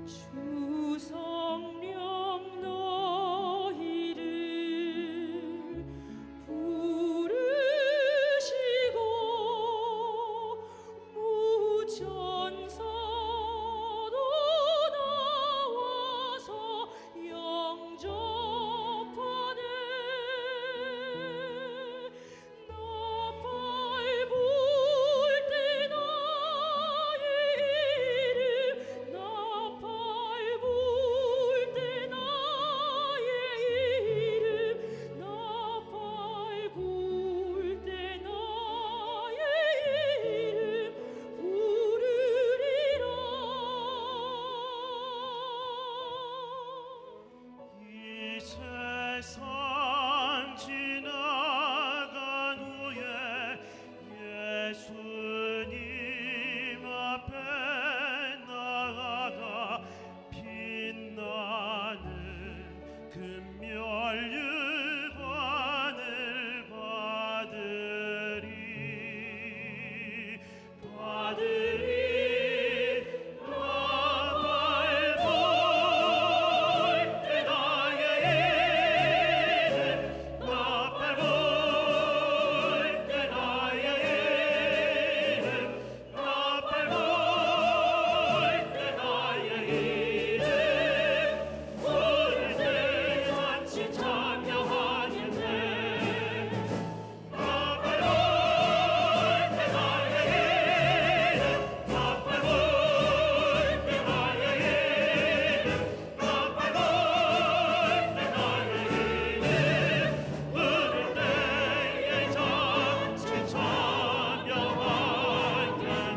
주 성령 너 이름 부르시고 무천사도 나와서 영접하네. 나 밟을 때 나의 이름 나 밟을 때 나의 이름 나 밟을 때 나의 이름 부르리라. 이 세상 지나간 후에 예수님 앞에 나아가 빛나는 금면류관을 받으리 나 밟을 때 나의 이름 나 밟을 때 나의 이름 나 밟을 때 나의 이름 부를 때 같이 참여하겠네. 나 밟을 때 나의 이름 나 밟을 때 나의 이름 나 밟을 때 나의 이름 부를 때에 같이 참여하겠네.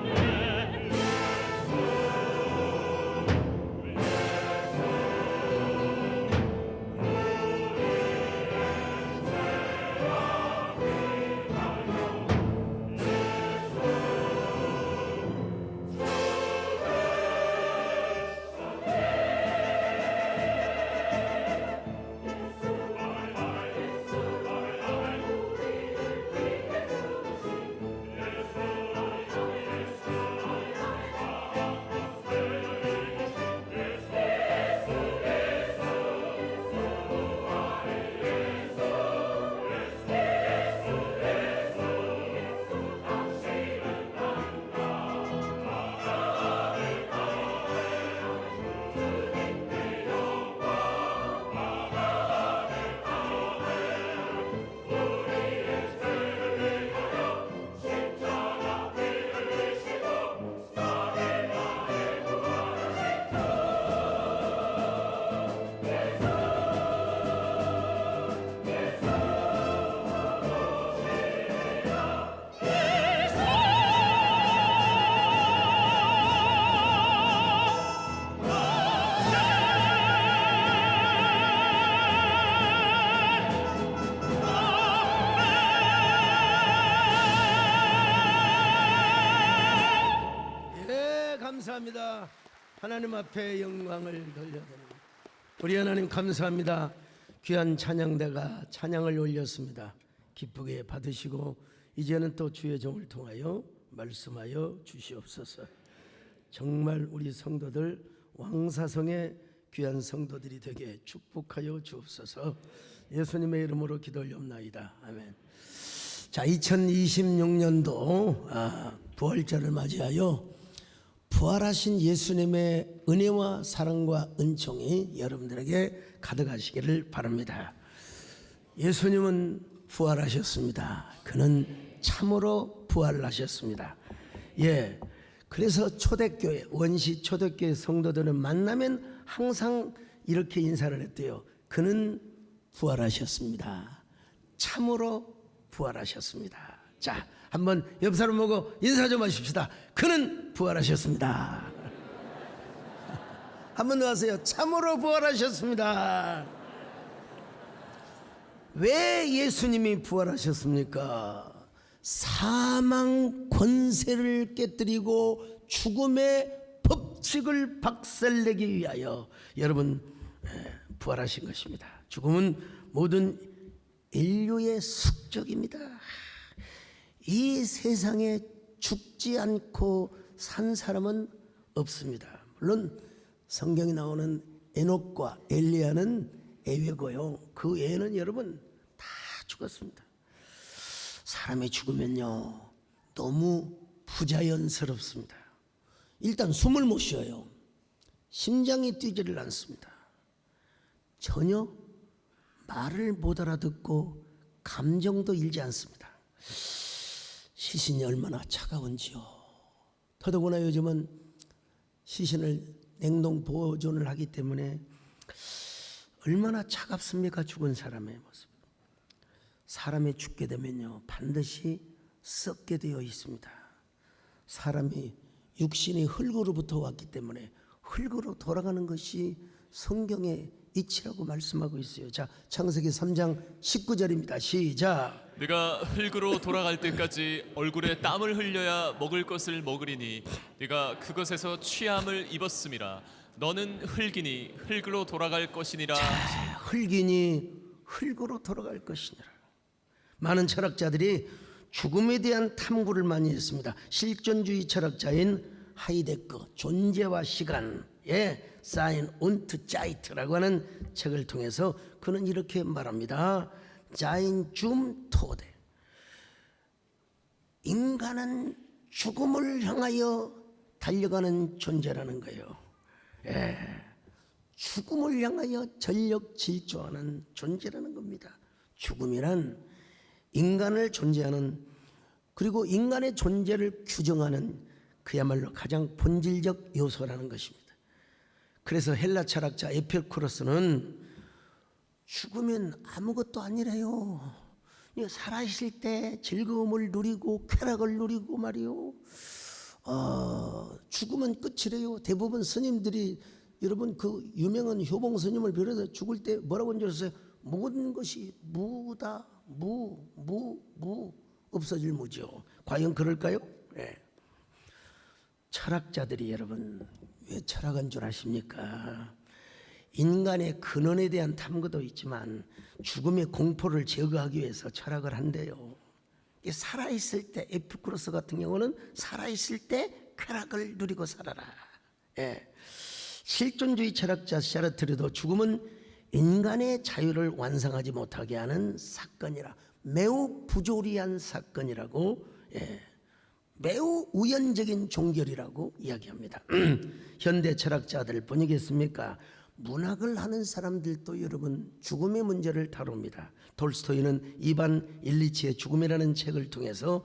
예, 감사합니다. 하나님 앞에 영광을 돌려드립니다. 우리 하나님 감사합니다. 귀한 찬양대가 찬양을 올렸습니다. 기쁘게 받으시고 이제는 또 주의 종을 통하여 말씀하여 주시옵소서. 정말 우리 성도들 왕사성의 귀한 성도들이 되게 축복하여 주옵소서. 예수님의 이름으로 기도 올리옵나이다. 아멘. 자, 2026년도 부활절을 맞이하여 부활하신 예수님의 은혜와 사랑과 은총이 여러분들에게 가득하시기를 바랍니다. 예수님은 부활하셨습니다. 그는 참으로 부활하셨습니다. 예, 그래서 초대교회, 원시 초대교회 성도들은 만나면 항상 이렇게 인사를 했대요. 그는 부활하셨습니다. 참으로 부활하셨습니다. 자, 한번 옆 사람 보고 인사 좀 하십시다. 그는 부활하셨습니다. 한번 더 하세요. 참으로 부활하셨습니다. 왜 예수님이 부활하셨습니까? 사망 권세를 깨뜨리고 죽음의 법칙을 박살내기 위하여 여러분 부활하신 것입니다. 죽음은 모든 인류의 숙적입니다. 이 세상에 죽지 않고 산 사람은 없습니다. 물론 성경에 나오는 에녹과 엘리야는 예외고요. 그 외에는 여러분 다 죽었습니다. 사람이 죽으면요 너무 부자연스럽습니다. 일단 숨을 못 쉬어요. 심장이 뛰지를 않습니다. 전혀 말을 못 알아듣고 감정도 일지 않습니다. 시신이 얼마나 차가운지요. 더더구나 요즘은 시신을 냉동 보존을 하기 때문에 얼마나 차갑습니까? 죽은 사람의 모습. 사람이 죽게 되면요 반드시 썩게 되어 있습니다. 사람이 육신이 흙으로부터 왔기 때문에 흙으로 돌아가는 것이 성경의 이치라고 말씀하고 있어요. 자, 창세기 3장 19절입니다. 시작. 네가 흙으로 돌아갈 때까지 얼굴에 땀을 흘려야 먹을 것을 먹으리니 네가 그것에서 취함을 입었음이라. 너는 흙이니 흙으로 돌아갈 것이니라. 흙이니 흙으로 돌아갈 것이니라. 많은 철학자들이 죽음에 대한 탐구를 많이 했습니다. 실존주의 철학자인 하이데거 존재와 시간의 사인 운트 자이트라고 하는 책을 통해서 그는 이렇게 말합니다. 자인 줌 토데. 인간은 죽음을 향하여 달려가는 존재라는 거예요. 죽음을 향하여 전력 질주하는 존재라는 겁니다. 죽음이란 인간을 존재하는 그리고 인간의 존재를 규정하는 그야말로 가장 본질적 요소라는 것입니다. 그래서 헬라 철학자 에피쿠로스는 죽으면 아무것도 아니래요. 살아있을 때 즐거움을 누리고 쾌락을 누리고 말이요. 죽으면 끝이래요. 대부분 스님들이 여러분 그 유명한 효봉 스님을 비롯해서 죽을 때 뭐라고 한 줄 아세요? 모든 것이 무다 무 없어질 무죠. 과연 그럴까요? 네. 철학자들이 여러분 왜 철학한 줄 아십니까? 인간의 근원에 대한 탐구도 있지만 죽음의 공포를 제거하기 위해서 철학을 한대요. 살아있을 때 에피쿠로스 같은 경우는 살아있을 때 쾌락을 누리고 살아라. 실존주의 철학자 샤르트르도 죽음은 인간의 자유를 완성하지 못하게 하는 사건이라 매우 부조리한 사건이라고 매우 우연적인 종결이라고 이야기합니다. 현대 철학자들 보니겠습니까? 문학을 하는 사람들도 여러분 죽음의 문제를 다룹니다. 톨스토이는 이반 일리치의 죽음이라는 책을 통해서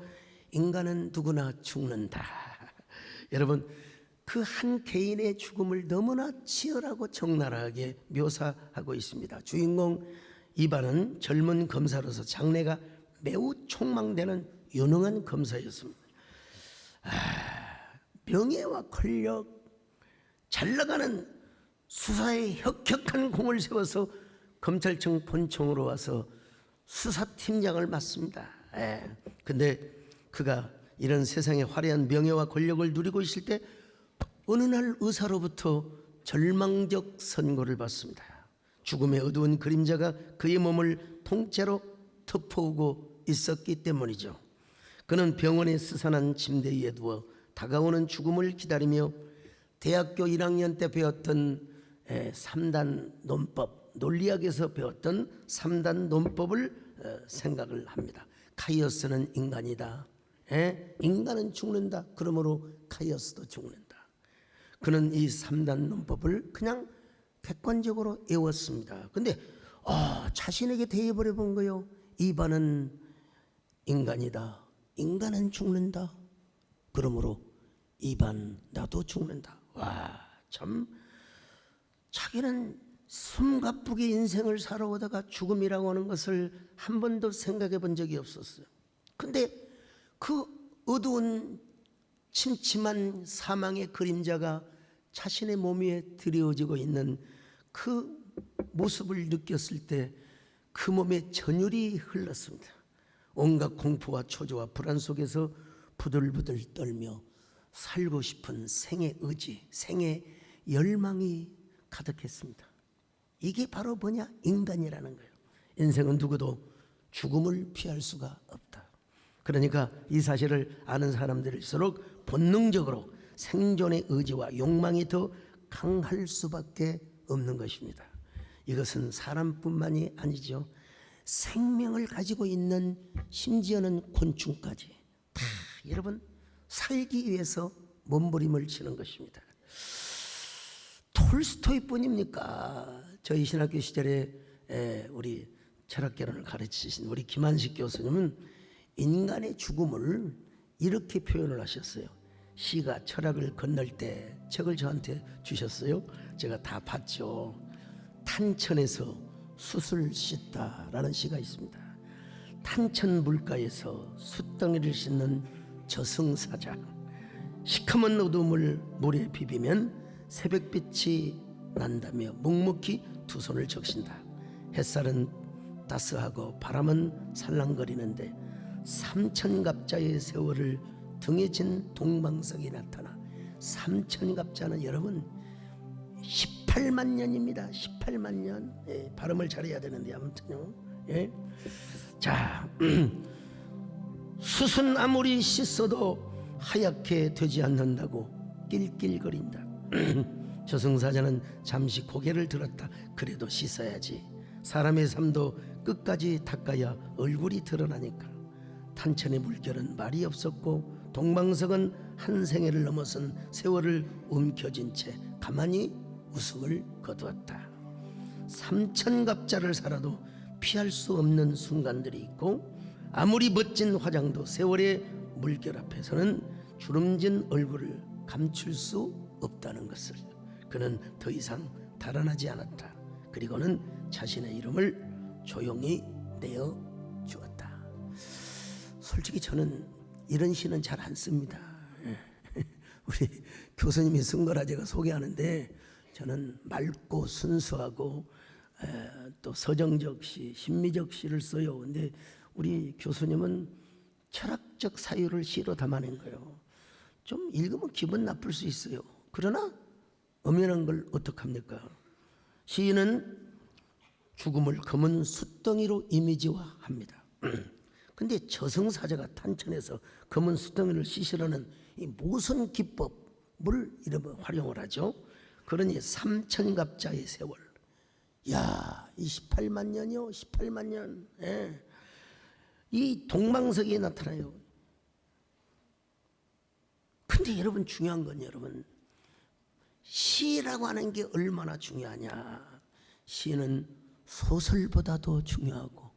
인간은 누구나 죽는다. 여러분 그 한 개인의 죽음을 너무나 치열하고 적나라하게 묘사하고 있습니다. 주인공 이반은 젊은 검사로서 장래가 매우 촉망되는 유능한 검사였습니다. 명예와 권력, 잘 나가는 수사에 혁혁한 공을 세워서 검찰청 본청으로 와서 수사팀장을 맡습니다. 근데 그가 이런 세상의 화려한 명예와 권력을 누리고 있을 때 어느 날 의사로부터 절망적 선고를 받습니다. 죽음의 어두운 그림자가 그의 몸을 통째로 덮어오고 있었기 때문이죠. 그는 병원에 스산한 침대 위에 누워 다가오는 죽음을 기다리며 대학교 1학년 때 배웠던 3단 논법, 논리학에서 배웠던 3단 논법을 생각을 합니다. 카이오스는 인간이다. 인간은 죽는다. 그러므로 카이오스도 죽는다. 그는 이 3단 논법을 그냥 객관적으로 외웠습니다. 근데 자신에게 대입을 해본 거예요. 이반은 인간이다. 인간은 죽는다. 그러므로 이반 나도 죽는다. 와, 참 자기는 숨가쁘게 인생을 살아오다가 죽음이라고 하는 것을 한 번도 생각해 본 적이 없었어요. 근데 그 어두운 침침한 사망의 그림자가 자신의 몸 위에 드리워지고 있는 그 모습을 느꼈을 때 그 몸에 전율이 흘렀습니다. 온갖 공포와 초조와 불안 속에서 부들부들 떨며 살고 싶은 생의 의지, 생의 열망이 가득했습니다. 이게 바로 뭐냐? 인간이라는 거예요. 인생은 누구도 죽음을 피할 수가 없다. 그러니까 이 사실을 아는 사람들일수록 본능적으로 생존의 의지와 욕망이 더 강할 수밖에 없는 것입니다. 이것은 사람뿐만이 아니죠. 생명을 가지고 있는 심지어는 곤충까지 다 여러분 살기 위해서 몸부림을 치는 것입니다. 톨스토이뿐입니까? 저희 신학교 시절에 우리 철학개론을 가르치신 우리 김한식 교수님은 인간의 죽음을 이렇게 표현을 하셨어요. 시가 철학을 건널 때 책을 저한테 주셨어요. 제가 다 봤죠. 탄천에서 숯을 씻다라는 시가 있습니다. 탄천 물가에서 숯덩이를 씻는 저승사자, 시커먼 어둠을 물에 비비면 새벽빛이 난다며 묵묵히 두 손을 적신다. 햇살은 따스하고 바람은 살랑거리는데 삼천갑자의 세월을 등에 진 동방석이 나타나. 삼천갑자는 여러분 18만 년입니다. 18만 년. 예, 발음을 잘해야 되는데 아무튼요. 예. 자, 숯은 아무리 씻어도 하얗게 되지 않는다고 낄낄거린다. 저승사자는 잠시 고개를 들었다. 그래도 씻어야지. 사람의 삶도 끝까지 닦아야 얼굴이 드러나니까. 탄천의 물결은 말이 없었고 동방석은 한 생애를 넘어선 세월을 움켜쥔 채 가만히 웃음을 거두었다. 삼천갑자를 살아도 피할 수 없는 순간들이 있고 아무리 멋진 화장도 세월의 물결 앞에서는 주름진 얼굴을 감출 수 없다는 것을 그는 더 이상 달아나지 않았다. 그리고는 자신의 이름을 조용히 내어 주었다. 솔직히 저는 이런 시는 잘 안 씁니다. 우리 교수님이 쓴 거라 제가 소개하는데 저는 맑고 순수하고 또 서정적 시, 심미적 시를 써요. 근데 우리 교수님은 철학적 사유를 시로 담아낸 거예요. 좀 읽으면 기분 나쁠 수 있어요. 그러나 엄연한 걸 어떡합니까? 시인은 죽음을 검은 숯덩이로 이미지화합니다. 근데 저승사자가 탄천에서 검은 숯덩이를 씻으려는 이 무슨 기법을 이러면 활용을 하죠. 그러니 삼천갑자의 세월. 야, 이 18만 년이요. 18만 년. 예. 이 동방석이 나타나요. 근데 여러분 중요한 건 여러분 시라고 하는 게 얼마나 중요하냐. 시는 소설보다도 중요하고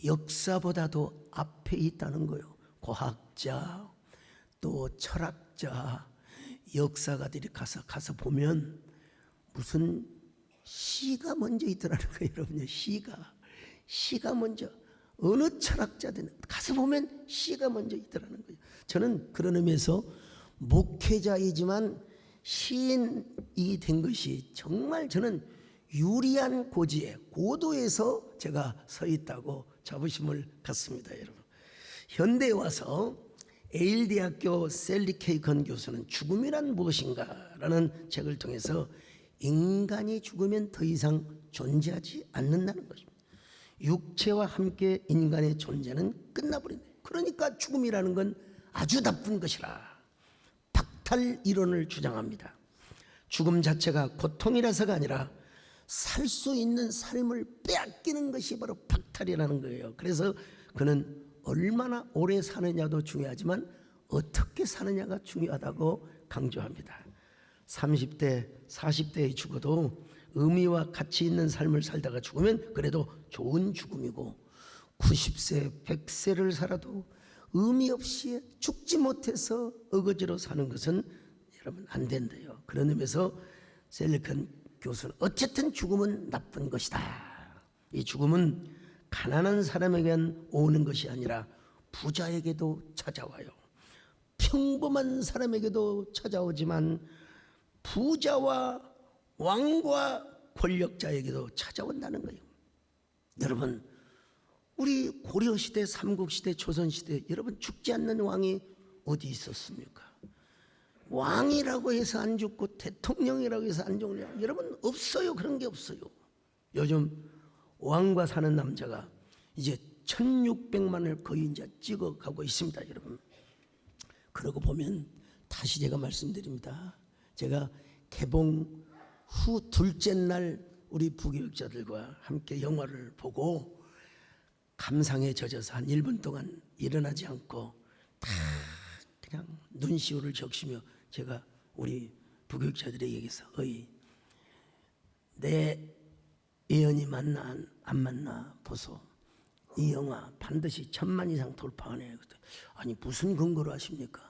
역사보다도 앞에 있다는 거예요. 과학자 또 철학자 역사가들이 가서 보면 무슨 시가 먼저 있더라는 거예요. 여러분요. 시가 먼저 어느 철학자든 가서 보면 시가 먼저 있더라는 거예요. 저는 그런 의미에서 목회자이지만 시인이 된 것이 정말 저는 유리한 고지에 고도에서 제가 서 있다고 자부심을 갖습니다. 여러분 현대에 와서 에일 대학교 셀리 케이컨 교수는 죽음이란 무엇인가 라는 책을 통해서 인간이 죽으면 더 이상 존재하지 않는다는 것입니다. 육체와 함께 인간의 존재는 끝나버린다. 그러니까 죽음이라는 건 아주 나쁜 것이라 박탈 이론을 주장합니다. 죽음 자체가 고통이라서가 아니라 살 수 있는 삶을 빼앗기는 것이 바로 박탈이라는 거예요. 그래서 그는 얼마나 오래 사느냐도 중요하지만 어떻게 사느냐가 중요하다고 강조합니다. 30대, 40대에 죽어도 의미와 가치 있는 삶을 살다가 죽으면 그래도 좋은 죽음이고 90세, 100세를 살아도 의미 없이 죽지 못해서 어거지로 사는 것은 여러분 안 된대요. 그런 의미에서 셀리컨 교수는 어쨌든 죽음은 나쁜 것이다. 이 죽음은 가난한 사람에게만 오는 것이 아니라 부자에게도 찾아와요. 평범한 사람에게도 찾아오지만 부자와 왕과 권력자에게도 찾아온다는 거예요. 여러분 우리 고려시대, 삼국시대, 조선시대 여러분 죽지 않는 왕이 어디 있었습니까? 왕이라고 해서 안 죽고 대통령이라고 해서 안 죽냐? 여러분 없어요. 그런 게 없어요. 요즘 왕과 사는 남자가 이제 1600만을 거의 이제 찍어가고 있습니다. 여러분 그러고 보면 다시 제가 말씀드립니다. 제가 개봉 후 둘째 날 우리 부교육자들과 함께 영화를 보고 감상에 젖어서 한 1분 동안 일어나지 않고 다 그냥 눈시울을 적시며 제가 우리 부교육자들에게 얘기해서 내 예언이 맞나 안 맞나 보소. 이 영화 반드시 1000만 이상 돌파하네. 아니 무슨 근거로 하십니까?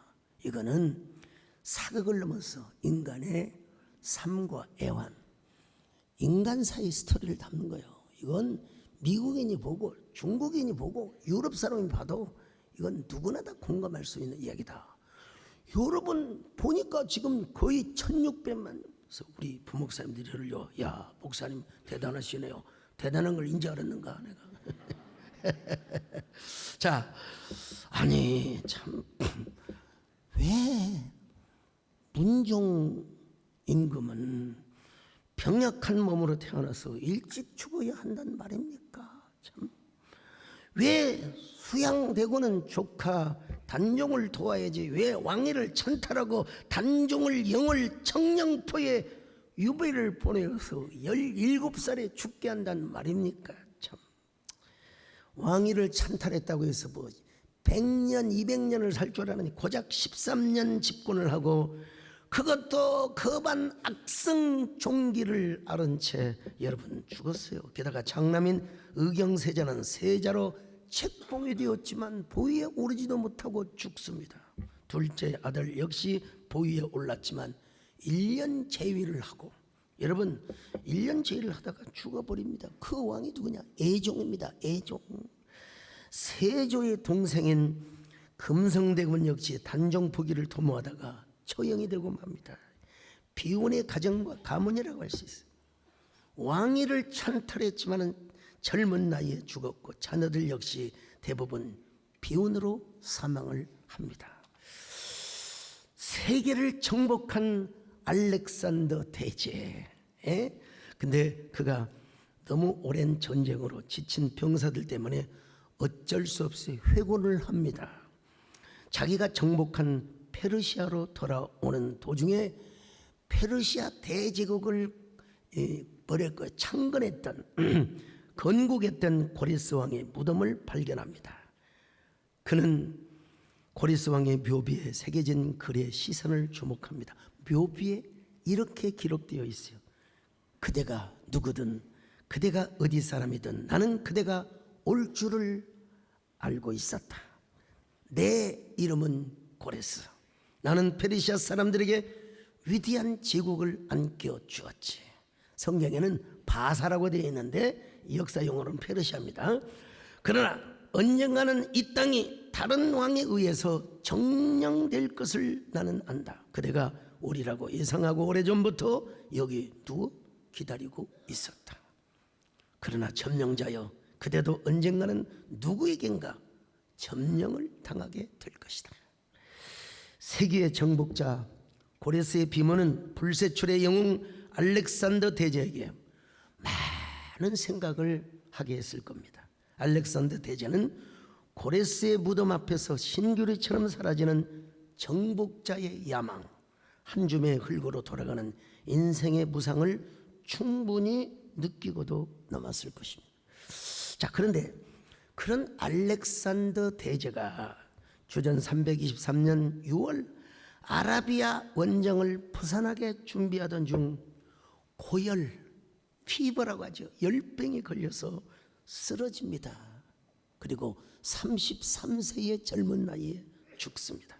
이거는 사극을 넘어서 인간의 삶과 애환, 인간사의 스토리를 담는 거예요. 이건 미국인이 보고 중국인이 보고 유럽 사람이 봐도 이건 누구나 다 공감할 수 있는 이야기다. 여러분 보니까 지금 거의 1600만. 그래서 우리 부목사님들이요, 야 목사님 대단하시네요. 대단한 걸 인지 알았는가 내가. 자, 아니 참 왜 문종 임금은 병약한 몸으로 태어나서 일찍 죽어야 한단 말입니까? 참. 왜 수양대군은 조카 단종을 도와야지 왜 왕위를 찬탈하고 단종을 영월 청량포에 유배를 보내어서 17살에 죽게 한단 말입니까? 참. 왕위를 찬탈했다고 해서 뭐 100년 200년을 살 줄 아느니 고작 13년 집권을 하고 그것도 거반 악성 종기를 앓은 채 여러분 죽었어요. 게다가 장남인 의경세자는 세자로 책봉이 되었지만 보위에 오르지도 못하고 죽습니다. 둘째 아들 역시 보위에 올랐지만 1년 재위를 하고, 여러분 1년 재위를 하다가 죽어버립니다. 그 왕이 누구냐? 애종입니다. 애종. 세조의 동생인 금성대군 역시 단종 포기를 도모하다가 처형이 되고 맙니다. 비운의 가정과 가문이라고 할 수 있어요. 왕위를 찬탈했지만은 젊은 나이에 죽었고 자녀들 역시 대부분 비운으로 사망을 합니다. 세계를 정복한 알렉산더 대제. 근데 그가 너무 오랜 전쟁으로 지친 병사들 때문에 어쩔 수 없이 회군을 합니다. 자기가 정복한 페르시아로 돌아오는 도중에 페르시아 대제국을 창건했던 건국했던 고리스 왕의 무덤을 발견합니다. 그는 고리스 왕의 묘비에 새겨진 글의 시선을 주목합니다. 묘비에 이렇게 기록되어 있어요. 그대가 누구든 그대가 어디 사람이든 나는 그대가 올 줄을 알고 있었다. 내 이름은 고레스. 나는 페르시아 사람들에게 위대한 제국을 안겨주었지. 성경에는 바사라고 되어 있는데 역사 용어로는 페르시아입니다. 그러나 언젠가는 이 땅이 다른 왕에 의해서 정령될 것을 나는 안다. 그대가 오리라고 예상하고 오래전부터 여기 두어 기다리고 있었다. 그러나 점령자여, 그대도 언젠가는 누구에겐가 점령을 당하게 될 것이다. 세계의 정복자 고레스의 비모는 불세출의 영웅 알렉산더 대제에게 많은 생각을 하게 했을 겁니다. 알렉산더 대제는 고레스의 무덤 앞에서 신규리처럼 사라지는 정복자의 야망, 한 줌의 흙으로 돌아가는 인생의 무상을 충분히 느끼고도 넘었을 것입니다. 자, 그런데 그런 알렉산더 대제가 주전 323년 6월 아라비아 원정을 부산하게 준비하던 중 고열, 피버라고 하죠. 열병에 걸려서 쓰러집니다. 그리고 33세의 젊은 나이에 죽습니다.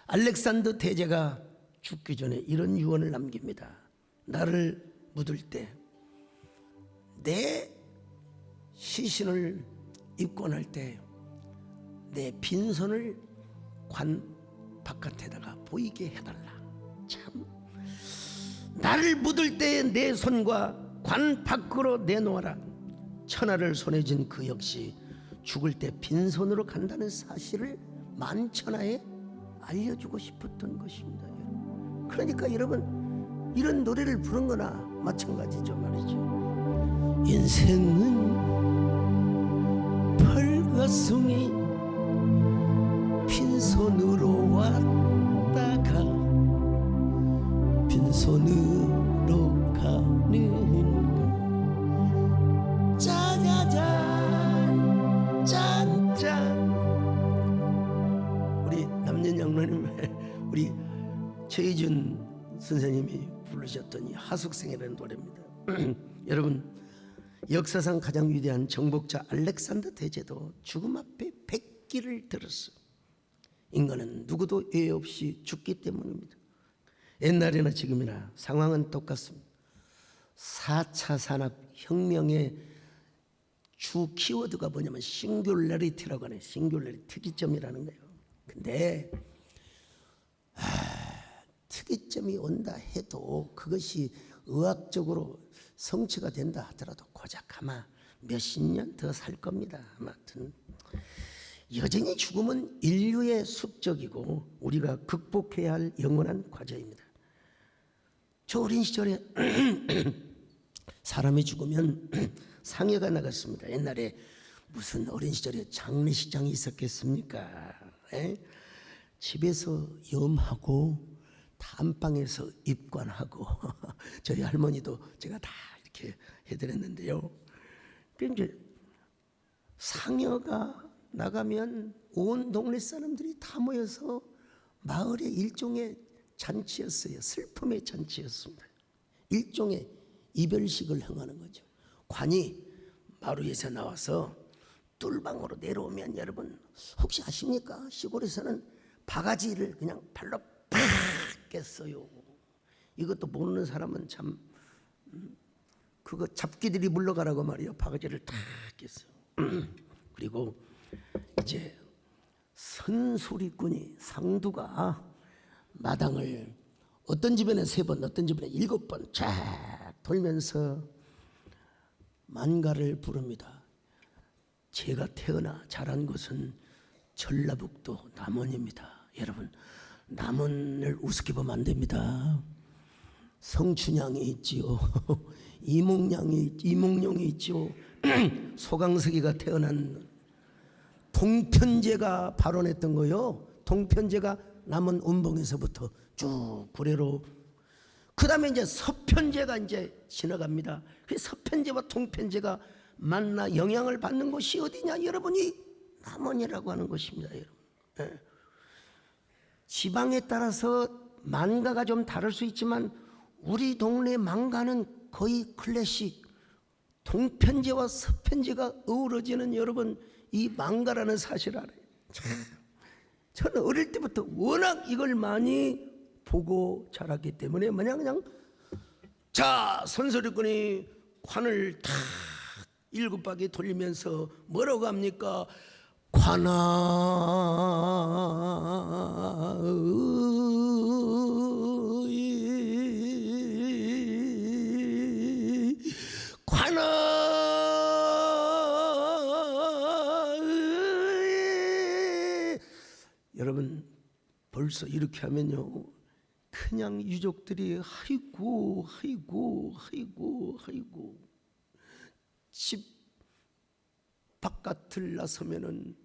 알렉산더 대제가 죽기 전에 이런 유언을 남깁니다. 나를 묻을 때 내 시신을 입건할 때 내 빈손을 관 바깥에다가 보이게 해달라. 참, 나를 묻을 때 내 손과 관 밖으로 내놓아라. 천하를 손에 쥔 그 역시 죽을 때 빈손으로 간다는 사실을 만천하에 알려주고 싶었던 것입니다. 그러니까 여러분, 이런 노래를 부른 거나 마찬가지죠 말이죠. 인생은 벌거숭이 빈손으로 왔다가 빈손으로 짜자잔 짠짠. 우리 남년 장로님의 우리 최희준 선생님이 부르셨던 이 하숙생이라는 노래입니다. 여러분, 역사상 가장 위대한 정복자 알렉산더 대제도 죽음 앞에 백기를 들었어. 인간은 누구도 예외 없이 죽기 때문입니다. 옛날이나 지금이나 상황은 똑같습니다. 4차 산업혁명의 주 키워드가 뭐냐면 싱귤러리티라고 하는, 싱귤러리티, 특이점이라는 거예요. 근데 특이점이 온다 해도 그것이 의학적으로 성취가 된다 하더라도 고작 아마 몇십 년 더 살 겁니다. 아무튼 여전히 죽음은 인류의 숙적이고 우리가 극복해야 할 영원한 과제입니다. 저 어린 시절에 사람이 죽으면 상여가 나갔습니다. 옛날에 무슨 어린 시절에 장례식장이 있었겠습니까? 에? 집에서 염하고 단방에서 입관하고 저희 할머니도 제가 다 이렇게 해드렸는데요. 이제 상여가 나가면 온 동네 사람들이 다 모여서 마을의 일종의 잔치였어요. 슬픔의 잔치였습니다. 일종의 이별식을 행하는 거죠. 관이 마루에서 나와서 뚫방으로 내려오면 여러분 혹시 아십니까? 시골에서는 바가지를 그냥 발로 팍 깼어요. 이것도 모르는 사람은 참 그거 잡기들이 물러가라고 말이에요. 바가지를 탁 깼어요. 그리고 이제 선수리꾼이 상두가 마당을 어떤 집에는 3번, 어떤 집에는 7번 쫙 돌면서 만가를 부릅니다. 제가 태어나 자란 곳은 전라북도 남원입니다. 여러분, 남원을 우습게 보면 안 됩니다. 성춘향이 있지요. 이몽룡이 있지요. 소강석이가 태어난 동편제가 발원했던 거요. 동편제가 남원 운봉에서부터 쭉 구례로, 그 다음에 이제 서편제가 이제 지나갑니다. 그 서편제와 동편제가 만나 영향을 받는 곳이 어디냐? 여러분이 남원이라고 하는 곳입니다. 여러분. 예. 지방에 따라서 만가가 좀 다를 수 있지만 우리 동네 만가는 거의 클래식, 동편제와 서편제가 어우러지는 여러분 이 만가라는 사실 알아요. 저는 어릴 때부터 워낙 이걸 많이 보고 자랐기 때문에 그냥 자 선소리꾼이 관을 탁 7바퀴 돌리면서 뭐라고 합니까? 관아 여러분 벌써 이렇게 하면요 그냥 유족들이 아이고 집 바깥을 나서면은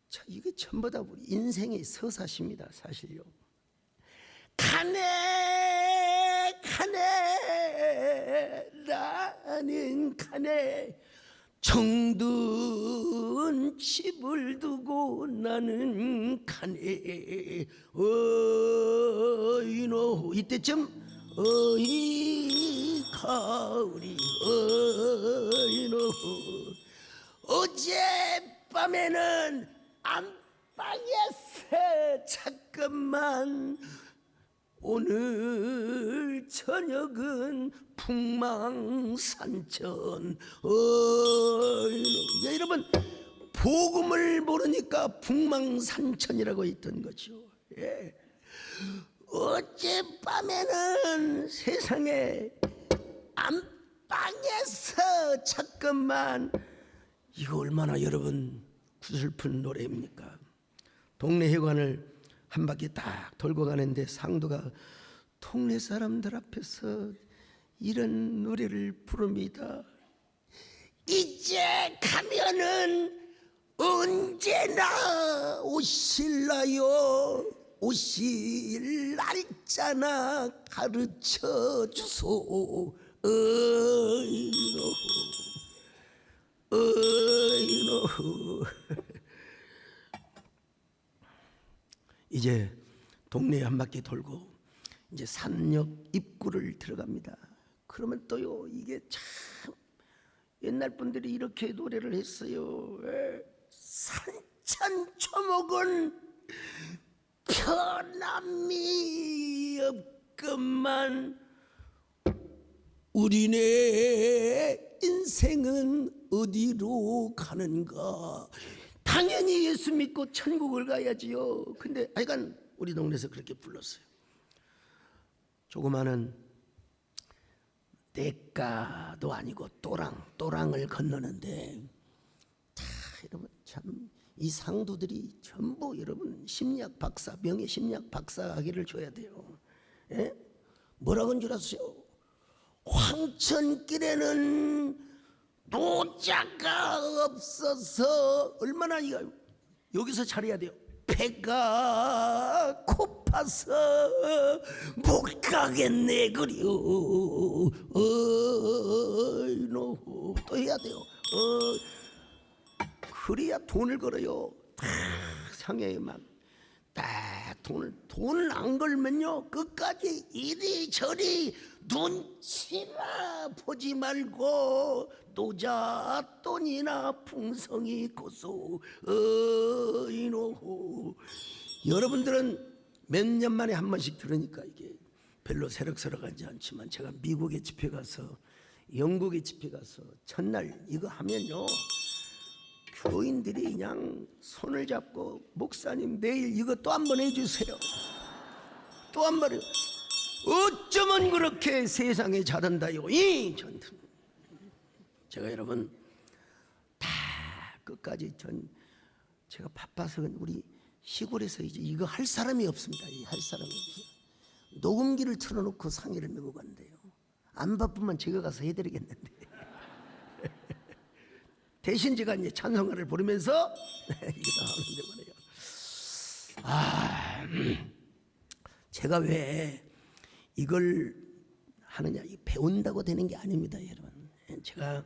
자 이게 전부 다 우리 인생의 서사십니다. 사실요. 가네 나는 가네 정든 집을 두고 나는 가네 어이노 이때쯤 어이 가을이 어이노 어젯밤에는 안방에서 잠깐만 오늘 저녁은 풍망산천 여러분 복음을 모르니까 풍망산천이라고 있던 거죠. 예. 어젯밤에는 세상에 안방에서 잠깐만 이거 얼마나 여러분 구슬픈 노래입니까? 동네 회관을 한 바퀴 딱 돌고 가는데 상도가 동네 사람들 앞에서 이런 노래를 부릅니다. 이제 가면은 언제나 오실라요 오실 날짜나 가르쳐 주소 어이노. 이제 동네 한 바퀴 돌고 이제 산역 입구를 들어갑니다. 그러면 또요, 이게 참 옛날 분들이 이렇게 노래를 했어요. 산천초목은 변함이 없건만 우리네 인생은 어디로 가는가. 당연히 예수 믿고 천국을 가야지요. 근데 하여간 우리 동네에서 그렇게 불렀어요. 조그마한 떼까도 아니고 또랑을 건너는데, 자, 여러분 참 이 상도들이 전부 여러분 심리학 박사, 명예 심리학 박사 학위를 줘야 돼요. 예? 뭐라고 한 줄 아세요? 황천길에는 노자가 없어서 얼마나 여기서 잘해야 돼요. 배가 고파서 못 가겠네 그려. 어이노 또 해야 돼요. 그래야 돈을 걸어요. 상해에 막 딱 돈을 안 걸면요 끝까지 이리저리 눈치나 보지 말고 노자 돈이나 풍성이 고소. 어이노. 여러분들은 몇 년 만에 한 번씩 들으니까 이게 별로 새록새록하지 않지만, 제가 미국에 집회 가서 영국에 집회 가서 첫날 이거 하면요 교인들이 그냥 손을 잡고 목사님 내일 이거 또 한 번 해주세요. 또 한 번요. 어쩌면 그렇게 세상에 잘한다요. 제가 여러분 다 끝까지 제가 바빠서 우리 시골에서 이제 이거 할 사람이 없습니다. 할 사람이 없어요. 녹음기를 틀어놓고 상의를 메고 간대요. 안 바쁘면 제가 가서 해드리겠는데. 대신 제가 이제 찬송가를 부르면서 이거 다 하면 되거든요. 제가 왜 이걸 하느냐, 배운다고 되는 게 아닙니다, 여러분. 제가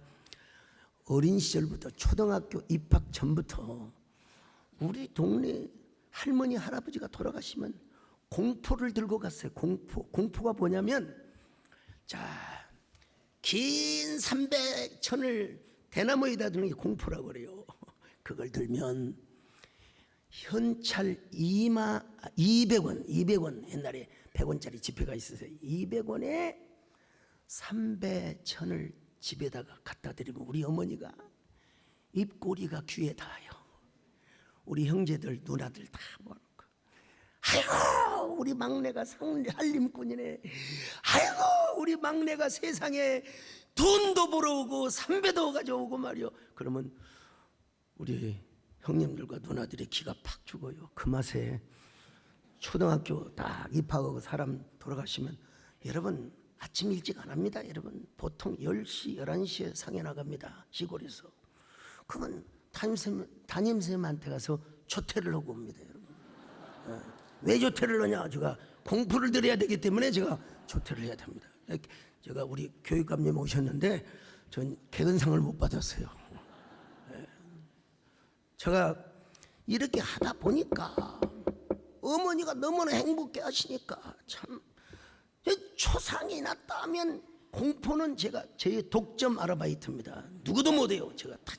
어린 시절부터 초등학교 입학 전부터 우리 동네 할머니 할아버지가 돌아가시면 공포를 들고 갔어요. 공포가 뭐냐면, 자, 긴 300천을 대나무에다 두는 게 공포라고 그래요. 그걸 들면 현찰 200원 옛날에 100원짜리 지폐가 있었어요. 200원에 300천을 집에다가 갖다 드리면 우리 어머니가 입꼬리가 귀에 닿아요. 우리 형제들 누나들 다 모아놓고, 아이고 우리 막내가 한림꾼이네. 아이고 우리 막내가 세상에 돈도 벌어오고 삼배도 가져오고 말이요. 그러면 우리 형님들과 누나들의 기가 팍 죽어요. 그 맛에 초등학교 딱 입학하고 사람 돌아가시면 여러분 아침 일찍 안 합니다. 여러분 보통 10시 11시에 상해 나갑니다. 시골에서. 그러면 담임쌤한테 가서 조퇴를 하고 옵니다. 여러분. 왜 조퇴를 하냐, 제가 공부를 드려야 되기 때문에 제가 조퇴를 해야 됩니다. 제가 우리 교육감님 오셨는데 전 개근상을 못 받았어요. 제가 이렇게 하다 보니까 어머니가 너무나 행복해 하시니까 참 초상이 났다면 공포는 제 독점 아르바이트입니다. 누구도 못해요. 제가 다.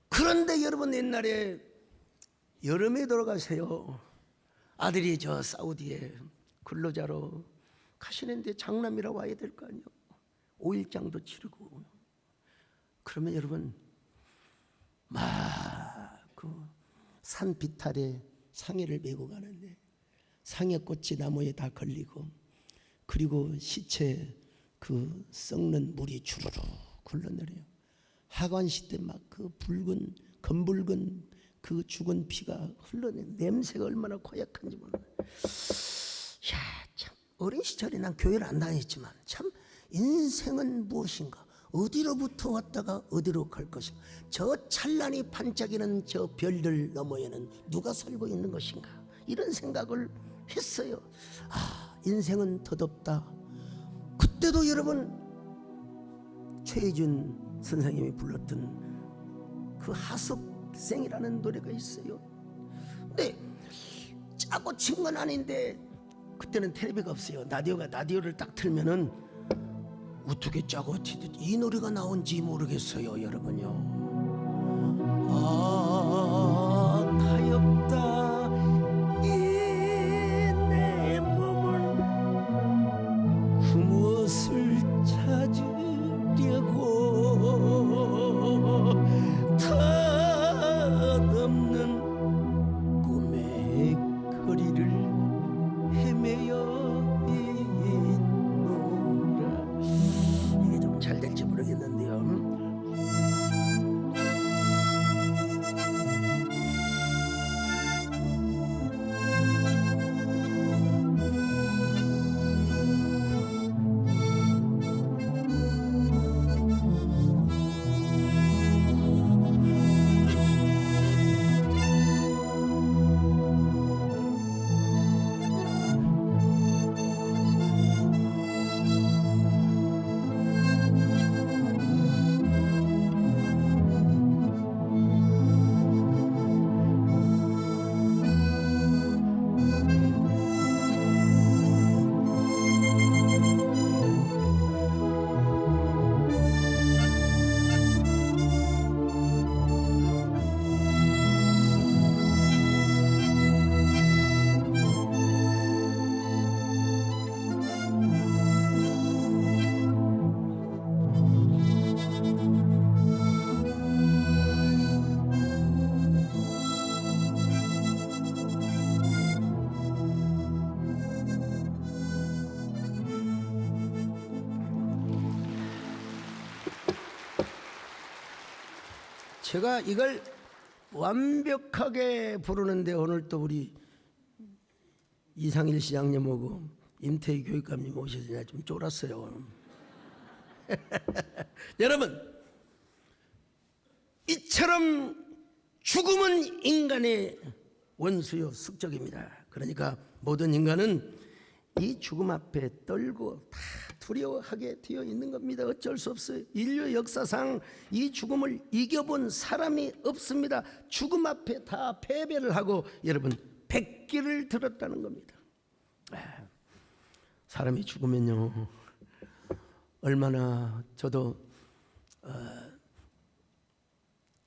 그런데 여러분 옛날에 여름에 돌아가세요. 아들이 저 사우디에 근로자로 가시는데 장남이라 와야 될 거 아니에요. 5일장도 치르고. 그러면 여러분 막 그 산 비탈에 상해를 메고 가는데 상해꽃이 나무에 다 걸리고, 그리고 시체 그 썩는 물이 주르륵 흘러내려요. 하관시 때 막 그 붉은 검붉은 그 죽은 피가 흘러내. 냄새가 얼마나 고약한지 몰라요. 야, 참 어린 시절에 난 교회를 안 다녔지만 참 인생은 무엇인가, 어디로부터 왔다가 어디로 갈 것인가, 저 찬란히 반짝이는 저 별들 너머에는 누가 살고 있는 것인가, 이런 생각을 했어요. 아, 인생은 덧없다. 그때 그때도 여러분 최혜준 선생님이 불렀던 그 하석생이라는 노래가 있어요. 근데 짜고 친 건 아닌데 그때는 텔레비가 없어요. 라디오를 딱 틀면은 어떻게 짜고 치듯 이 노래가 나온지 모르겠어요, 여러분요. 가엾다 이 내 몸은 그 무엇을 찾으려고 덧없는 꿈의 거리를 헤매어 있노라. 이게 좀 잘 될지 모르겠는데요. 제가 이걸 완벽하게 부르는데 오늘 또 우리 이상일 시장님하고 임태희 교육감님 오셔서 내가 좀 쫄았어요. 여러분, 이처럼 죽음은 인간의 원수요 숙적입니다. 그러니까 모든 인간은 이 죽음 앞에 떨고 다 두려워하게 되어 있는 겁니다. 어쩔 수 없어요. 인류 역사상 이 죽음을 이겨본 사람이 없습니다. 죽음 앞에 다 패배를 하고 여러분 백기를 들었다는 겁니다. 사람이 죽으면요, 얼마나 저도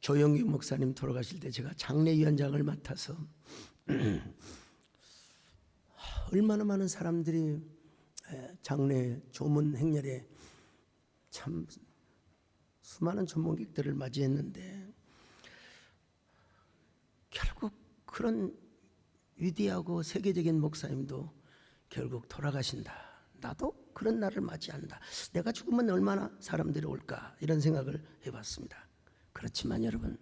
조영규 목사님 돌아가실 때 제가 장례위원장을 맡아서 얼마나 많은 사람들이 장례 조문 행렬에 참 수많은 조문객들을 맞이했는데 결국 그런 위대하고 세계적인 목사님도 결국 돌아가신다. 나도 그런 날을 맞이한다. 내가 죽으면 얼마나 사람들이 올까 이런 생각을 해봤습니다. 그렇지만 여러분,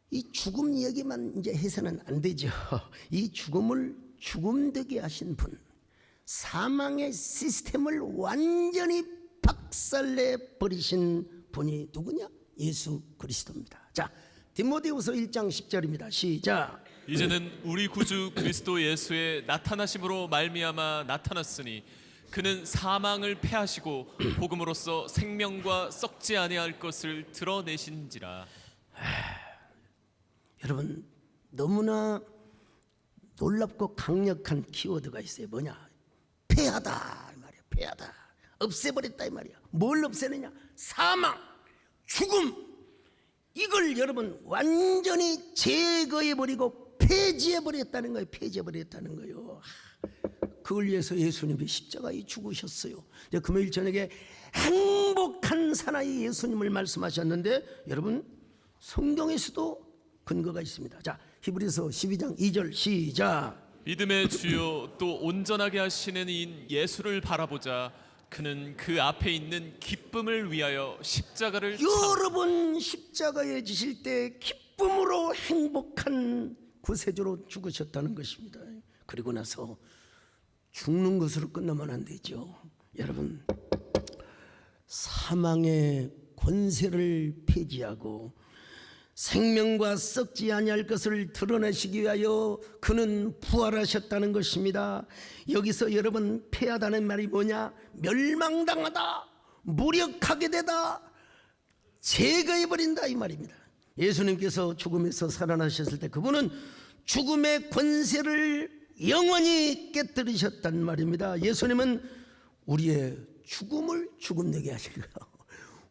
이 죽음 얘기만 이제 해서는 안 되죠. 이 죽음을 죽음되게 하신 분, 사망의 시스템을 완전히 박살내 버리신 분이 누구냐? 예수 그리스도입니다. 자, 디모데후서 1장 10절입니다. 시작. 이제는 우리 구주 그리스도 예수의 나타나심으로 말미암아 나타났으니 그는 사망을 패하시고 복음으로써 생명과 썩지 아니할 것을 드러내신지라. 여러분, 너무나 놀랍고 강력한 키워드가 있어요. 뭐냐? 패하다 이 말이야. 패하다, 없애버렸다 이 말이야. 뭘 없애느냐? 사망, 죽음, 이걸 여러분 완전히 제거해버리고 폐지해버렸다는 거예요. 폐지해버렸다는 거예요. 그걸 위해서 예수님이 십자가에 죽으셨어요. 금요일 저녁에 행복한 사나이 예수님을 말씀하셨는데 여러분 성경에서도 근거가 있습니다. 자, 히브리서 12장 2절 시작. 믿음의 주요 또 온전하게 하시는 이인 예수를 바라보자. 그는 그 앞에 있는 기쁨을 위하여 십자가를 여러분 십자가에 지실 때 기쁨으로 행복한 구세주로 죽으셨다는 것입니다. 그리고 나서 죽는 것으로 끝나면 안 되죠. 여러분, 사망의 권세를 폐지하고 생명과 썩지 아니할 것을 드러내시기 위하여 그는 부활하셨다는 것입니다. 여기서 여러분 패하다는 말이 뭐냐? 멸망당하다, 무력하게 되다, 제거해버린다 이 말입니다. 예수님께서 죽음에서 살아나셨을 때 그분은 죽음의 권세를 영원히 깨뜨리셨단 말입니다. 예수님은 우리의 죽음을 죽음되게 하시고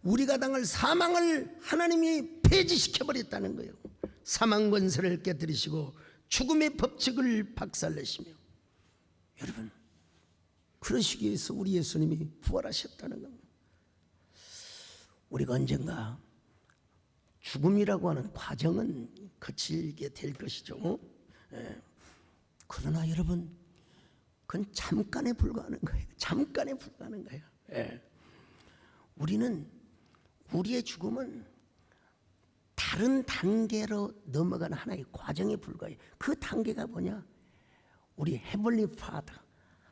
우리가 당할 사망을 하나님이 폐지시켜버렸다는 거예요. 사망 권세를 깨뜨리시고 죽음의 법칙을 박살내시며, 여러분 그러시기 위해서 우리 예수님이 부활하셨다는 겁니다. 우리가 언젠가 죽음이라고 하는 과정은 거칠게 될 것이죠. 그러나 여러분 그건 잠깐에 불과하는 거예요. 잠깐에 불과하는 거예요. 우리는 우리의 죽음은 다른 단계로 넘어가는 하나의 과정에 불과해요. 그 단계가 뭐냐? 우리 헤블리 파더,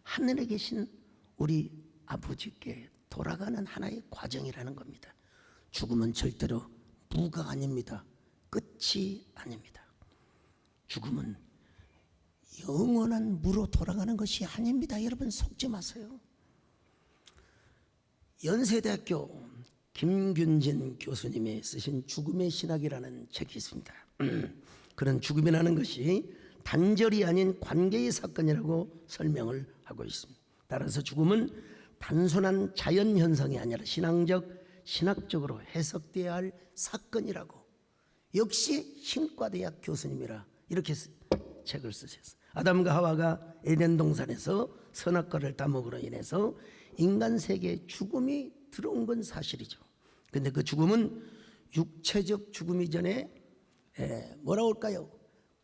하늘에 계신 우리 아버지께 돌아가는 하나의 과정이라는 겁니다. 죽음은 절대로 무가 아닙니다. 끝이 아닙니다. 죽음은 영원한 무로 돌아가는 것이 아닙니다. 여러분 속지 마세요. 연세대학교 김균진 교수님이 쓰신 죽음의 신학이라는 책이 있습니다. 그런 죽음이라는 것이 단절이 아닌 관계의 사건이라고 설명을 하고 있습니다. 따라서 죽음은 단순한 자연현상이 아니라 신학적으로 해석되어야 할 사건이라고, 역시 신과대학 교수님이라 이렇게 책을 쓰셨어요. 아담과 하와가 에덴 동산에서 선악과를 따먹으로 인해서 인간 세계에 죽음이 들어온 건 사실이죠. 근데 그 죽음은 육체적 죽음이 전에 뭐라고 할까요?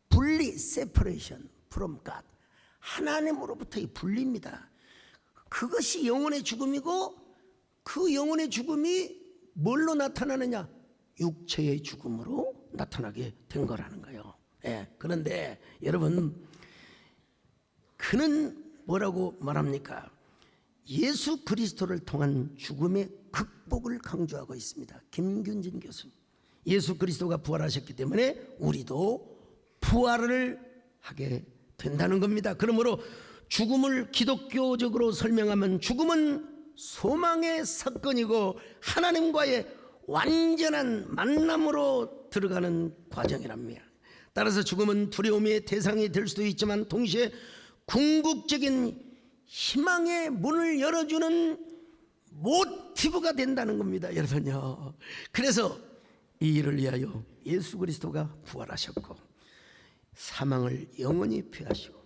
분리, separation from God, 하나님으로부터의 분리입니다. 그것이 영혼의 죽음이고, 그 영혼의 죽음이 뭘로 나타나느냐? 육체의 죽음으로 나타나게 된 거라는 거예요. 그런데 여러분, 그는 뭐라고 말합니까? 예수 그리스도를 통한 죽음의 극복을 강조하고 있습니다. 김균진 교수님. 예수 그리스도가 부활하셨기 때문에 우리도 부활을 하게 된다는 겁니다. 그러므로 죽음을 기독교적으로 설명하면 죽음은 소망의 사건이고 하나님과의 완전한 만남으로 들어가는 과정이랍니다. 따라서 죽음은 두려움의 대상이 될 수도 있지만 동시에 궁극적인 희망의 문을 열어주는 모티브가 된다는 겁니다, 여러분요. 그래서 이 일을 위하여 예수 그리스도가 부활하셨고 사망을 영원히 피하시고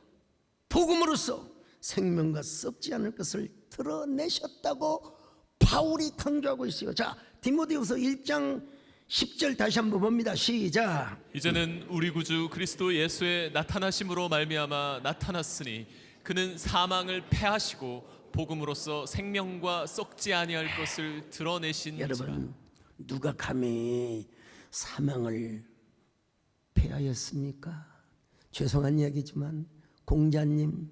복음으로써 생명과 썩지 않을 것을 드러내셨다고 바울이 강조하고 있어요. 자, 디모데후서 1장 10절 다시 한번 봅니다. 시작. 이제는 우리 구주 그리스도 예수의 나타나심으로 말미암아 나타났으니 그는 사망을 패하시고 복음으로써 생명과 썩지 아니할 것을 드러내신지라. 여러분, 누가 감히 사망을 패하였습니까? 죄송한 이야기지만 공자님,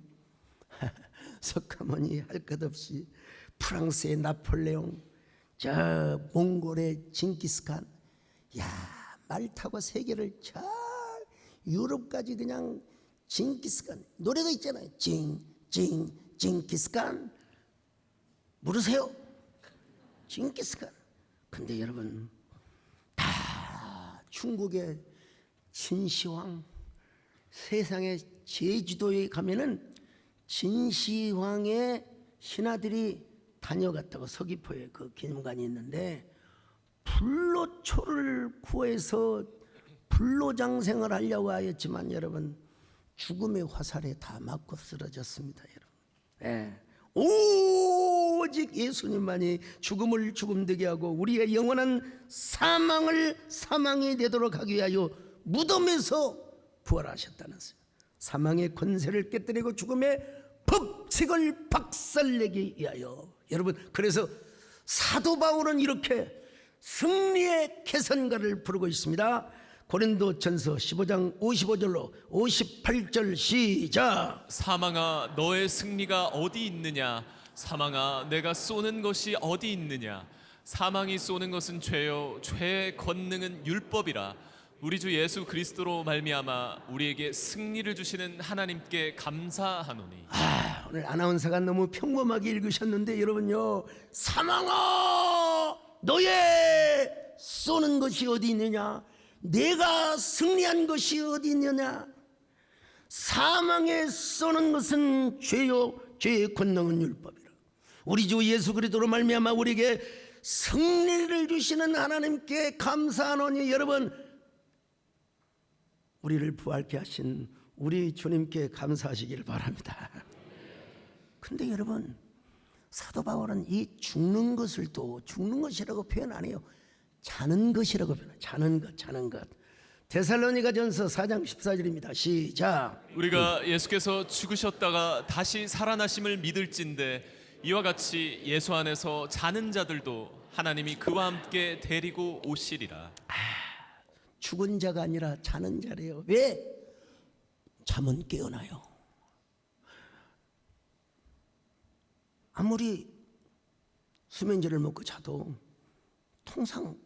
석가모니 할 것 없이 프랑스의 나폴레옹, 저 몽골의 징기스칸, 야, 말 타고 세계를 잘 유럽까지 그냥 징기스칸, 노래가 있잖아요. 징기스칸 모르세요? 징기스칸. 근데 여러분, 다 중국의 진시황, 세상의 제주도에 가면은 진시황의 신하들이 다녀갔다고, 서귀포에 그 기념관이 있는데 불로초를 구해서 불로장생을 하려고 하였지만 여러분 죽음의 화살에 다 맞고 쓰러졌습니다, 여러분. 오직 예수님만이 죽음을 죽음되게 하고 우리의 영원한 사망을 사망이 되도록 하기 위하여 무덤에서 부활하셨다는 것입니다. 사망의 권세를 깨뜨리고 죽음의 법칙을 박살내기 위하여. 여러분, 그래서 사도 바울은 이렇게 승리의 개선가를 부르고 있습니다. 고린도전서 15장 55절로 58절 시작. 사망아 너의 승리가 어디 있느냐? 사망아 내가 쏘는 것이 어디 있느냐? 사망이 쏘는 것은 죄요 죄의 권능은 율법이라. 우리 주 예수 그리스도로 말미암아 우리에게 승리를 주시는 하나님께 감사하노니. 오늘 아나운서가 너무 평범하게 읽으셨는데 여러분요, 사망아 너의 쏘는 것이 어디 있느냐, 내가 승리한 것이 어디 있느냐. 사망에 쏘는 것은 죄요, 죄의 권능은 율법이라. 우리 주 예수 그리스도로 말미암아 우리에게 승리를 주시는 하나님께 감사하노니. 여러분, 우리를 부활케 하신 우리 주님께 감사하시길 바랍니다. 근데 여러분, 사도 바울은 이 죽는 것을 또 죽는 것이라고 표현 안 해요. 자는 것이라고 표현해요. 자는 것. 데살로니가전서 4장 14절입니다. 시작. 우리가 예수께서 죽으셨다가 다시 살아나심을 믿을진대 이와 같이 예수 안에서 자는 자들도 하나님이 그와 함께 데리고 오시리라. 죽은 자가 아니라 자는 자래요. 왜? 잠은 깨어나요. 아무리 수면제를 먹고 자도 통상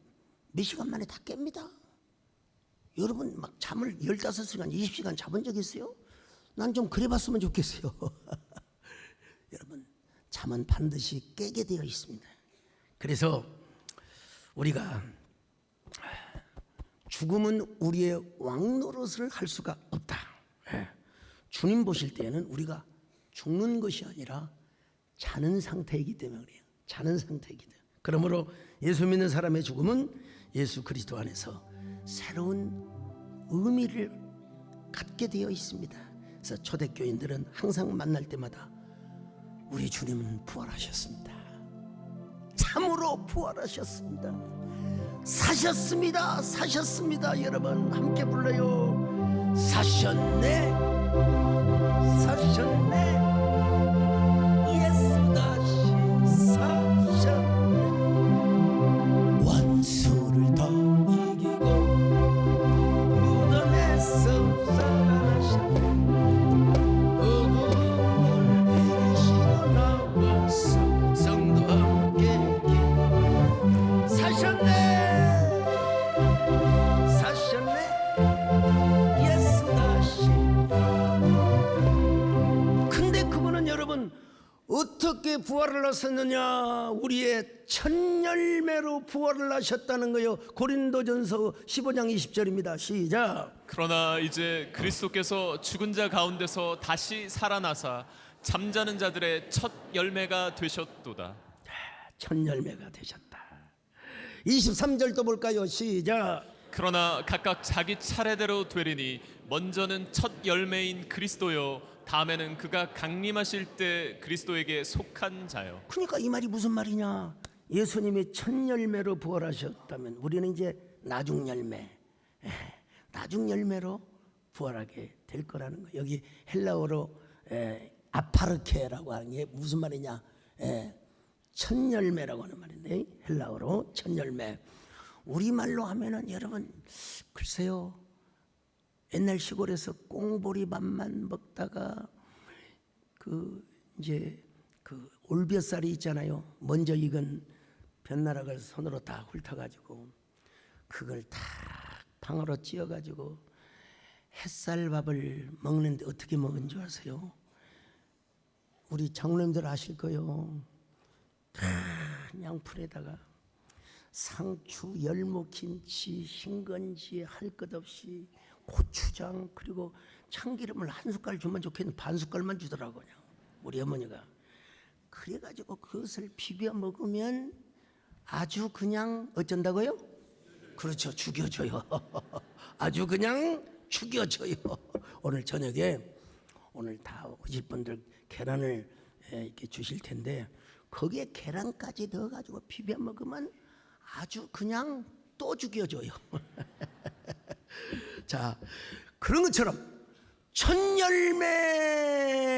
몇 시간 만에 다 깹니다. 여러분 막 잠을 15시간 20시간 자본 적 있어요? 난 좀 그래 봤으면 좋겠어요. 여러분, 잠은 반드시 깨게 되어 있습니다. 그래서 우리가 죽음은 우리의 왕노릇을 할 수가 없다. 주님 보실 때에는 우리가 죽는 것이 아니라 자는 상태이기 때문에 그래요. 자는 상태이기 때문에. 그러므로 예수 믿는 사람의 죽음은 예수 그리스도 안에서 새로운 의미를 갖게 되어 있습니다. 그래서 초대교인들은 항상 만날 때마다 우리 주님은 부활하셨습니다. 참으로 부활하셨습니다. 사셨습니다. 사셨습니다. 여러분 함께 불러요. 사셨네, 사셨네, 예수 다시 사셨네. 원수를 더 이기고 무덤에서 살아나셨네. 어둠을 이기시고 나와서 성도 함께 사셨네. 어떻게 부활을 하셨느냐? 우리의 첫 열매로 부활을 하셨다는 거요. 고린도전서 15장 20절입니다. 시작. 그러나 이제 그리스도께서 죽은 자 가운데서 다시 살아나사 잠자는 자들의 첫 열매가 되셨도다. 첫 열매가 되셨다. 23절도 볼까요? 시작. 그러나 각각 자기 차례대로 되리니 먼저는 첫 열매인 그리스도요 다음에는 그가 강림하실 때 그리스도에게 속한 자요. 그러니까 이 말이 무슨 말이냐? 예수님이 첫 열매로 부활하셨다면 우리는 이제 나중 열매, 나중 열매로 부활하게 될 거라는 거예요. 여기 헬라어로 아파르케라고 하는 게 무슨 말이냐? 첫 열매라고 하는 말인데 헬라어로 첫 열매. 우리말로 하면은 여러분 글쎄요. 옛날 시골에서 꽁보리밥만 먹다가 이제 올벼쌀이 있잖아요. 먼저 익은 벼나락을 손으로 다 훑어가지고 그걸 다 방으로 찧어가지고 햇살밥을 먹는데 어떻게 먹은 줄 아세요? 우리 장로님들 아실 거요. 큰 양푼에다가 상추, 열무김치, 흰건지 할 것 없이 고추장 그리고 참기름을 한 숟갈 주면 좋겠는데 반 숟갈만 주더라고요. 우리 어머니가. 그래가지고 그것을 비벼 먹으면 아주 그냥 어쩐다고요? 그렇죠, 죽여줘요. 아주 그냥 죽여줘요. 오늘 저녁에 오늘 다 오실 분들 계란을 이렇게 주실 텐데 거기에 계란까지 넣어가지고 비벼 먹으면 아주 그냥 또 죽여줘요. 자, 그런 것처럼 첫 열매를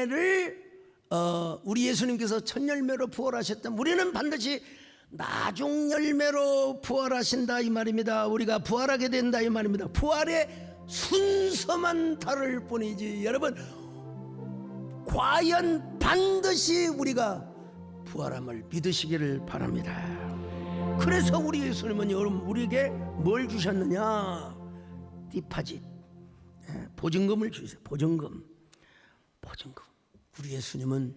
우리 예수님께서 첫 열매로 부활하셨다면 우리는 반드시 나중 열매로 부활하신다 이 말입니다. 우리가 부활하게 된다 이 말입니다. 부활의 순서만 다를 뿐이지 여러분 과연 반드시 우리가 부활함을 믿으시기를 바랍니다. 그래서 우리 예수님은 여러분 우리에게 뭘 주셨느냐? 디파짓, 보증금을 주세요. 보증금. 우리 예수님은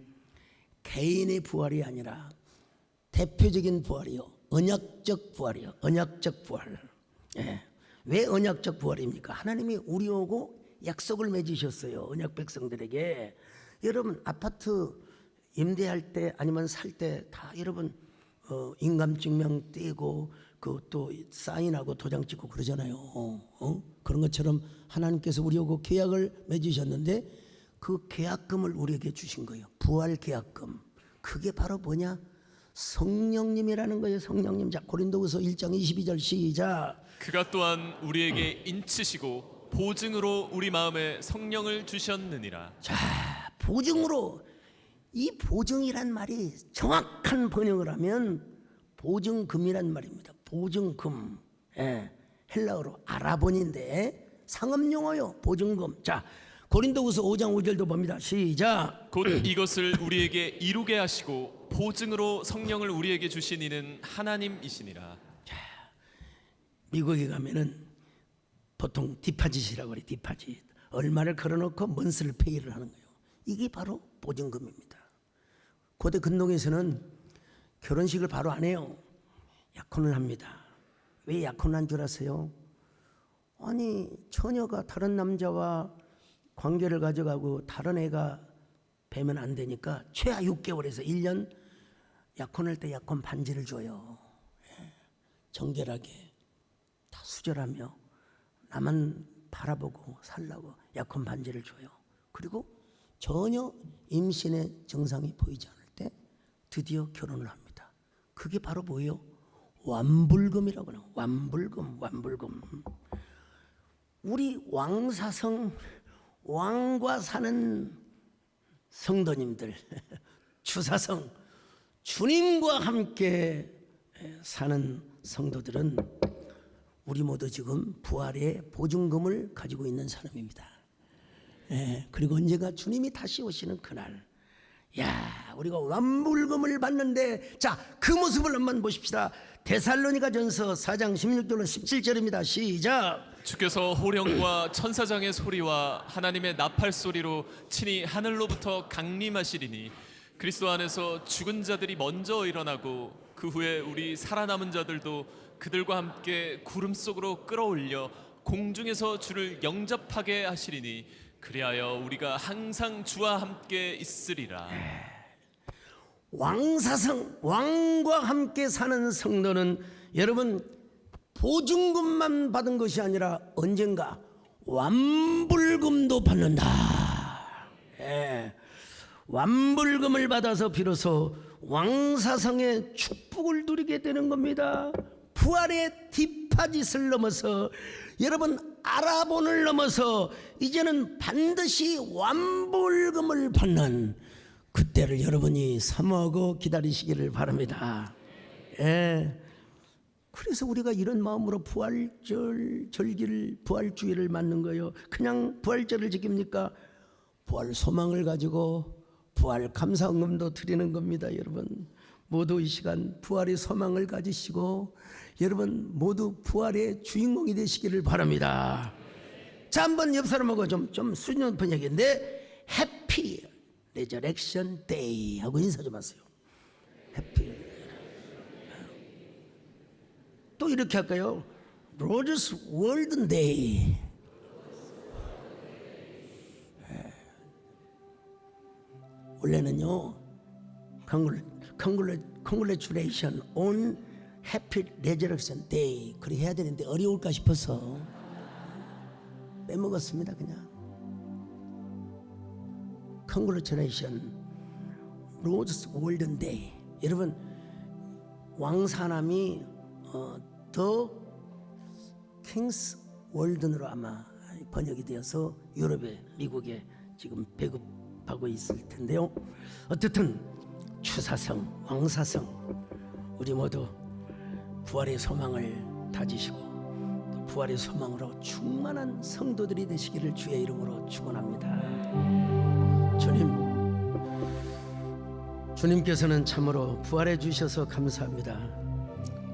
개인의 부활이 아니라 대표적인 부활이요, 언약적 부활이요. 언약적 부활. 왜 언약적 부활입니까? 하나님이 우리하고 약속을 맺으셨어요. 언약 백성들에게. 여러분 아파트 임대할 때 아니면 살 때 다 여러분 인감증명 떼고 그또 사인하고 도장 찍고 그러잖아요. 그런 것처럼 하나님께서 우리하고 계약을 맺으셨는데 그 계약금을 우리에게 주신 거예요. 부활 계약금. 그게 바로 뭐냐? 성령님이라는 거예요. 성령님. 자, 고린도후서 1장 22절 시작. 그가 또한 우리에게 인치시고 보증으로 우리 마음에 성령을 주셨느니라. 자, 보증으로. 이 보증이란 말이 정확한 번역을 하면 보증금이란 말입니다. 보증금. 헬라어로 아라본인데 상업용어요. 보증금. 자, 고린도후서 5장 5절도 봅니다. 시작. 곧 이것을 우리에게 이루게 하시고 보증으로 성령을 우리에게 주신 이는 하나님이시니라. 미국에 가면은 보통 디파짓이라고 그래. 디파짓. 얼마를 걸어놓고 먼스를 페이를 하는 거예요. 이게 바로 보증금입니다. 고대 근동에서는 결혼식을 바로 안 해요. 약혼을 합니다. 왜 약혼을 한 줄 아세요? 아니, 처녀가 다른 남자와 관계를 가져가고 다른 애가 뵈면 안 되니까 최하 6개월에서 1년 약혼할 때 약혼 반지를 줘요. 정결하게 다 수절하며 나만 바라보고 살라고 약혼 반지를 줘요. 그리고 전혀 임신의 증상이 보이지 않을 때 드디어 결혼을 합니다. 그게 바로 뭐예요? 완불금이라고 해요. 완불금. 우리 왕사성 왕과 사는 성도님들, 주사성 주님과 함께 사는 성도들은 우리 모두 지금 부활의 보증금을 가지고 있는 사람입니다. 그리고 언제가 주님이 다시 오시는 그날, 야, 우리가 완불금을 받는데, 자, 그 모습을 한번 보십시다. 데살로니가전서 4장 16절로 17절입니다. 시작. 주께서 호령과 천사장의 소리와 하나님의 나팔 소리로 친히 하늘로부터 강림하시리니 그리스도 안에서 죽은 자들이 먼저 일어나고 그 후에 우리 살아남은 자들도 그들과 함께 구름 속으로 끌어올려 공중에서 주를 영접하게 하시리니 그리하여 우리가 항상 주와 함께 있으리라. 왕사성, 왕과 함께 사는 성도는 여러분 보증금만 받은 것이 아니라 언젠가 완불금도 받는다. 완불금을 받아서 비로소 왕사성의 축복을 누리게 되는 겁니다. 부활의 디파짓을 넘어서 여러분 아라본을 넘어서 이제는 반드시 완불금을 받는 그때를 여러분이 사모하고 기다리시기를 바랍니다. 그래서 우리가 이런 마음으로 부활주의를 맞는 거예요. 그냥 부활절을 지킵니까? 부활 소망을 가지고 부활 감사헌금도 드리는 겁니다. 여러분 모두 이 시간 부활의 소망을 가지시고 여러분 모두 부활의 주인공이 되시기를 바랍니다. 자, 한번 옆 사람하고 좀 수준 높은 얘기인데 해피 레저렉션 데이 하고 인사 좀 하세요. 해피. 또 이렇게 할까요? 로저스 월드 데이. 원래는요, Congratulation on Happy Resurrection Day 그렇게 해야 되는데 어려울까 싶어서 빼먹었습니다. 그냥 Congratulation Rose Golden Day. 여러분 왕사남이 더 킹스 월든으로 아마 번역이 되어서 유럽에 미국에 지금 배급하고 있을 텐데요. 어쨌든 추사성 왕사성 우리 모두 부활의 소망을 다지시고 또 부활의 소망으로 충만한 성도들이 되시기를 주의 이름으로 축원합니다. 주님께서는 참으로 부활해 주셔서 감사합니다.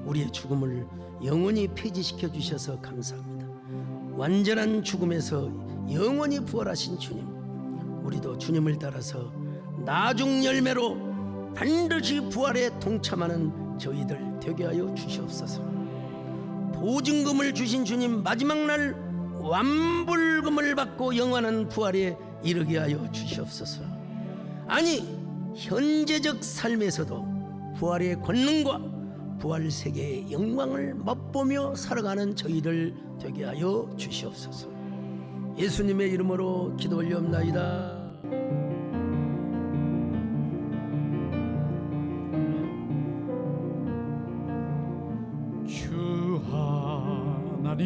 우리의 죽음을 영원히 폐지시켜 주셔서 감사합니다. 완전한 죽음에서 영원히 부활하신 주님, 우리도 주님을 따라서 나중 열매로 반드시 부활에 동참하는 저희들 되게 하여 주시옵소서. 보증금을 주신 주님, 마지막 날 완불금을 받고 영원한 부활에 이르게 하여 주시옵소서. 아니, 현재적 삶에서도 부활의 권능과 부활 세계의 영광을 맛보며 살아가는 저희들 되게 하여 주시옵소서. 예수님의 이름으로 기도 올리옵나이다. 주 하나님,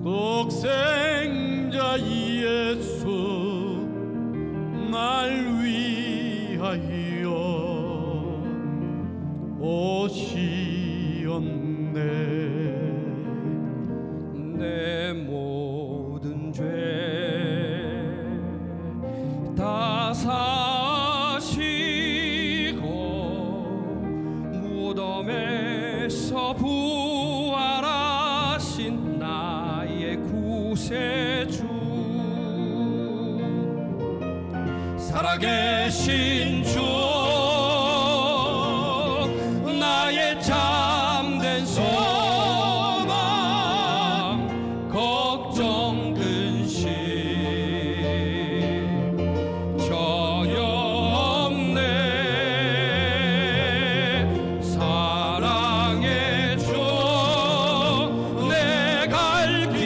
독생자 예수 날 위하여 오시었네. 내 모든 죄 다 사시고 무덤에서 부활하신 나의 구세주, 살아계신 주, 나의 참된 소망, 걱정 근심 전혀 없네. 사랑의 주, 내 갈 길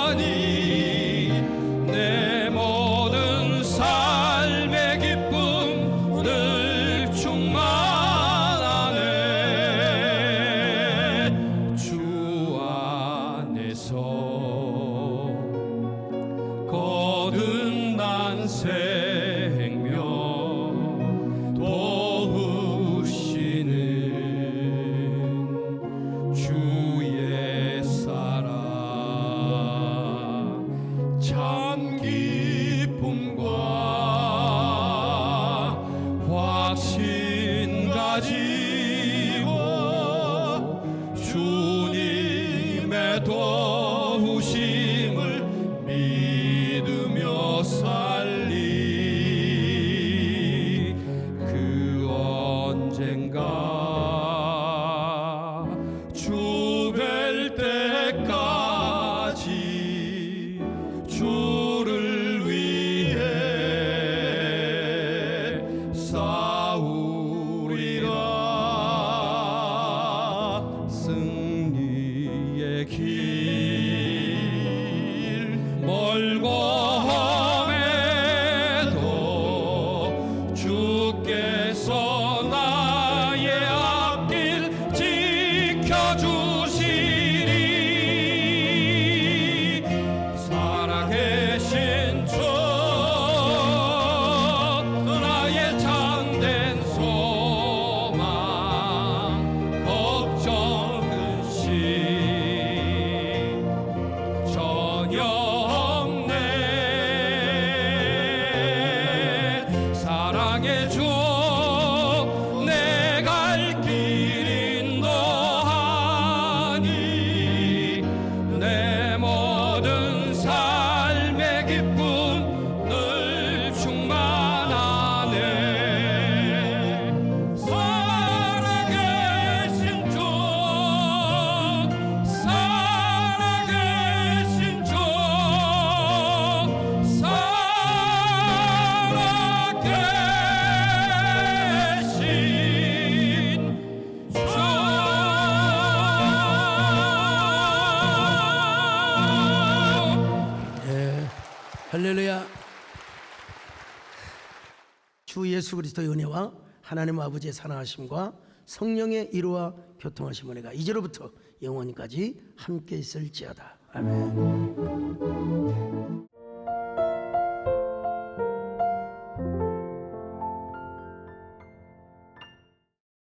인도하니 내 모든 삶의 기쁨 늘 충만하네. 주 안에서 거듭난 생명 도우시는 주의 사랑, 참 기쁨과 확신 가지고 주님의 도우심을 믿으며 살리. 그 언젠가 주 뵐 때까지 주를 위해 싸우리라. 승리의 길 멀고 험해도 주께서 나의 앞길 지켜주시리. 살아계신 주, 나의 참된 소망, 걱정 근심 전혀 없네. 사랑의 주, 내 갈 길 인도하니 내 모든 삶의 기쁨 늘 충만하네. 살아계신 주, 살아계신 주, 살아계신 주. 예, 할렐루야. 주 예수 그리스도의 은혜와 하나님 아버지의 사랑하심과 성령의 이루와 교통하심 은혜가 이제로부터 영원히까지 함께 있을지어다. 아멘.